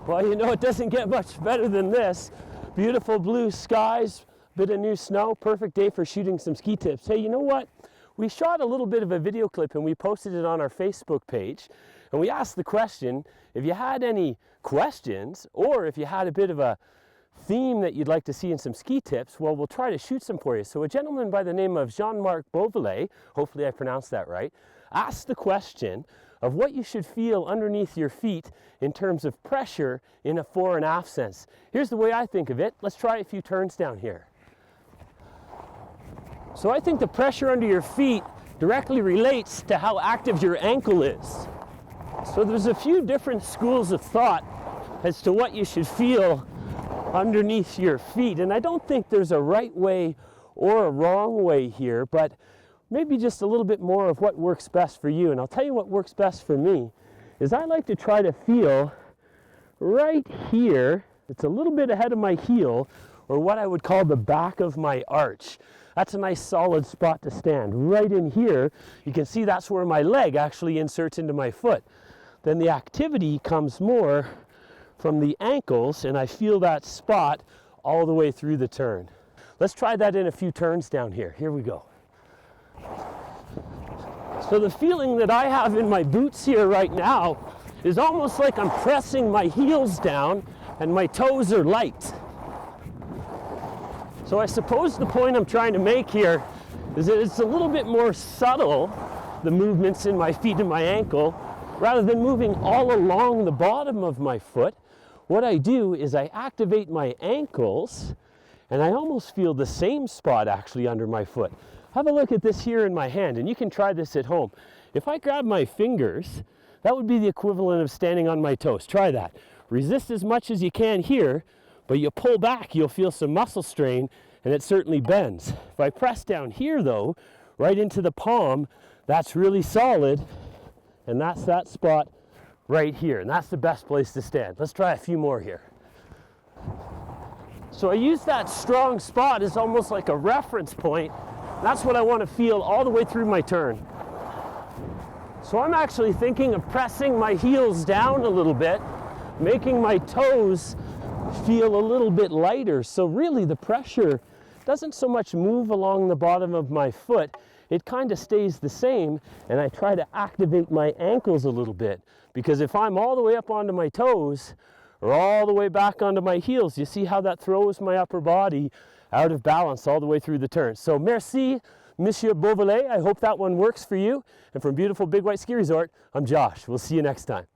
Well, you know, it doesn't get much better than this. Beautiful blue skies, bit of new snow, perfect day for shooting some ski tips. Hey, you know what? We shot a little bit of a video clip and we posted it on our Facebook page. And we asked the question, if you had any questions or if you had a bit of a theme that you'd like to see in some ski tips, well, we'll try to shoot some for you. So a gentleman by the name of Jean-Marc Beauvalet, hopefully I pronounced that right, asked the question of what you should feel underneath your feet in terms of pressure in a fore and aft sense. Here's the way I think of it. Let's try a few turns down here. So I think the pressure under your feet directly relates to how active your ankle is. So there's a few different schools of thought as to what you should feel underneath your feet. And I don't think there's a right way or a wrong way here, but maybe just a little bit more of what works best for you. And I'll tell you what works best for me is I like to try to feel right here. It's a little bit ahead of my heel, or what I would call the back of my arch. That's a nice solid spot to stand. Right in here, you can see that's where my leg actually inserts into my foot. Then the activity comes more from the ankles, and I feel that spot all the way through the turn. Let's try that in a few turns down here. Here we go. So the feeling that I have in my boots here right now is almost like I'm pressing my heels down and my toes are light. So I suppose the point I'm trying to make here is that it's a little bit more subtle, the movements in my feet and my ankle, rather than moving all along the bottom of my foot. What I do is I activate my ankles and I almost feel the same spot actually under my foot. Have a look at this here in my hand, and you can try this at home. If I grab my fingers, that would be the equivalent of standing on my toes. Try that. Resist as much as you can here, but you pull back, you'll feel some muscle strain, and it certainly bends. If I press down here though, right into the palm, that's really solid, and that's that spot right here, and that's the best place to stand. Let's try a few more here. So I use that strong spot as almost like a reference point. That's what I want to feel all the way through my turn. So I'm actually thinking of pressing my heels down a little bit, making my toes feel a little bit lighter. So really the pressure doesn't so much move along the bottom of my foot, it kind of stays the same, and I try to activate my ankles a little bit, because if I'm all the way up onto my toes or all the way back onto my heels, you see how that throws my upper body out of balance all the way through the turn. So merci, Monsieur Beauvalet. I hope that one works for you. And from beautiful Big White Ski Resort, I'm Josh. We'll see you next time.